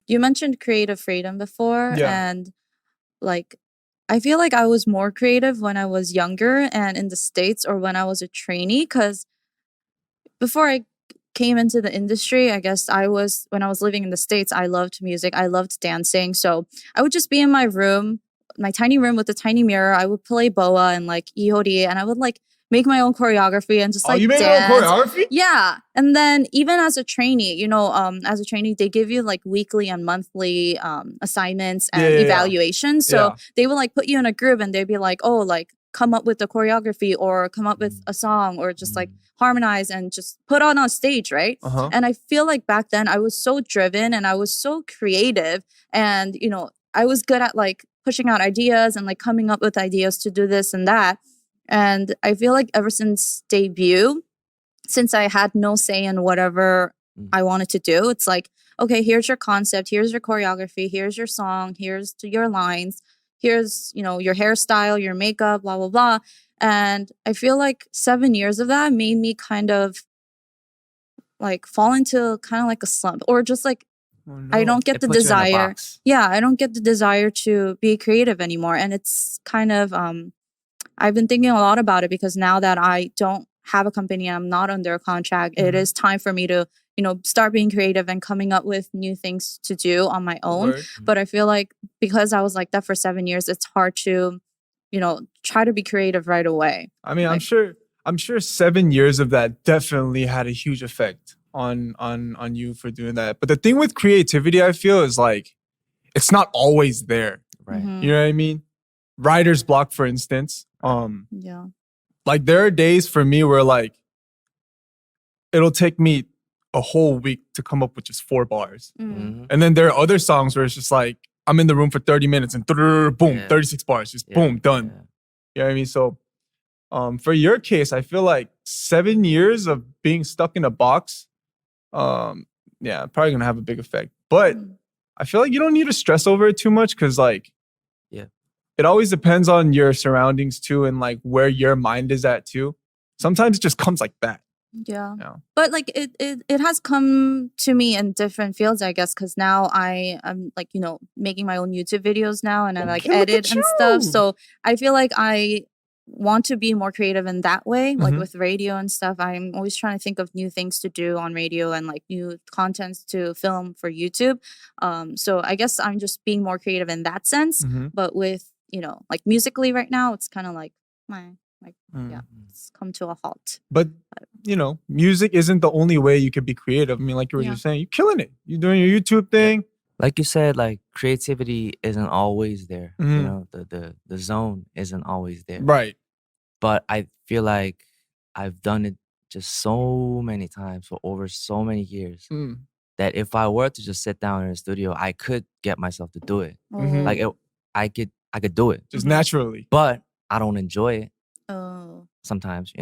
You mentioned creative freedom before, Yeah. and like I feel like I was more creative when I was younger and in the States or when I was a trainee because before I came into the industry, I guess when I was living in the States, I loved music. I loved dancing. So I would just be in my room, my tiny room with a tiny mirror. I would play boa and like ihori and I would like make my own choreography and just Oh, like you made your own dance. choreography? Yeah. And then even as a trainee, as a trainee, they give you like weekly and monthly assignments and Yeah. evaluations. So Yeah. they will like put you in a group and they'd be like, oh, like come up with the choreography or come up with a song or just like harmonize and just put on stage, right? Uh-huh. And I feel like back then I was so driven and I was so creative and I was good at like pushing out ideas and like coming up with ideas to do this and that. And I feel like ever since debut, since I had no say in whatever I wanted to do, it's like, okay, here's your concept, here's your choreography, here's your song, here's your lines, here's, your hairstyle, your makeup, blah, blah, blah. And I feel like 7 years of that made me kind of like fall into kind of like a slump or just like I don't get the desire. Yeah, I don't get the desire to be creative anymore. And it's kind of I've been thinking a lot about it because now that I don't have a company, I'm not under a contract, it is time for me to, start being creative and coming up with new things to do on my own. Word. But I feel like because I was like that for 7 years, it's hard to, try to be creative right away. I mean, I'm sure 7 years of that definitely had a huge effect on you for doing that. But the thing with creativity, I feel, is like it's not always there. Right. You know what I mean? Writer's block, for instance. Yeah. Like there are days for me where like it'll take me a whole week to come up with just 4 bars. And then there are other songs where it's just like I'm in the room for 30 minutes and boom, 36 bars, just boom, done. You know what I mean? So for your case, I feel like 7 years of being stuck in a box, probably gonna have a big effect. But I feel like you don't need to stress over it too much because like it always depends on your surroundings too and like where your mind is at too. Sometimes it just comes like that. Yeah. But like it has come to me in different fields, I guess, because now I am like, making my own YouTube videos now and I like edit and stuff. So I feel like I want to be more creative in that way, like with radio and stuff. I'm always trying to think of new things to do on radio and like new contents to film for YouTube. So I guess I'm just being more creative in that sense. But with, like musically right now, it's kind of like it's come to a halt. But music isn't the only way you could be creative. I mean, like you were just saying, you're killing it. You're doing your YouTube thing. Like you said, like creativity isn't always there. The zone isn't always there. Right. But I feel like I've done it just so many times for over so many years that if I were to just sit down in a studio, I could get myself to do it. Like I could do it just naturally. But I don't enjoy it. Oh. Sometimes,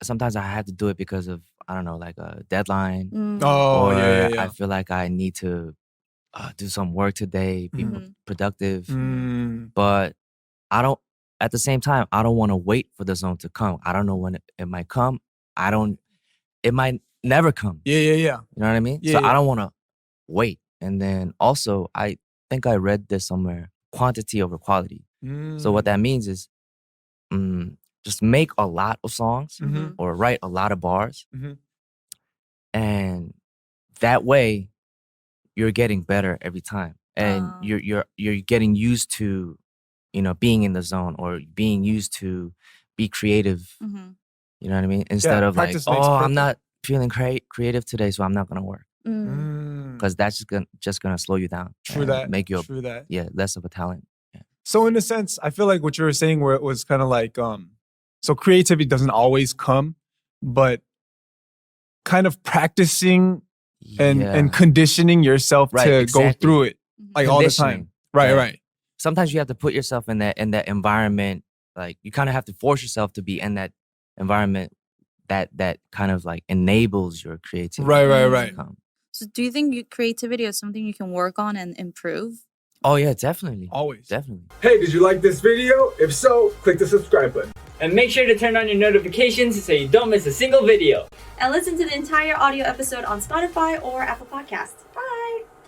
sometimes I have to do it because of, I don't know, like a deadline. Oh, or yeah. I feel like I need to do some work today, be productive. But at the same time, I don't want to wait for the zone to come. I don't know when it might come. It might never come. Yeah. You know what I mean? Yeah, I don't want to wait. And then also, I think I read this somewhere, quantity over quality. So what that means is just make a lot of songs or write a lot of bars. And that way you're getting better every time. And you're getting used to, being in the zone or being used to be creative. You know what I mean? Instead of like, I'm not feeling creative today, so I'm not gonna work. Because that's just gonna slow you down. True that. Make you True that. less of a talent. So in a sense, I feel like what you were saying where it was kind of like, so creativity doesn't always come, but kind of practicing and conditioning yourself to go through it like all the time. Right. Sometimes you have to put yourself in that environment. Like you kind of have to force yourself to be in that environment that kind of like enables your creativity. Right. So do you think creativity is something you can work on and improve? Oh yeah, definitely. Always. Definitely. Hey, did you like this video? If so, click the subscribe button. And make sure to turn on your notifications so you don't miss a single video. And listen to the entire audio episode on Spotify or Apple Podcasts. Bye!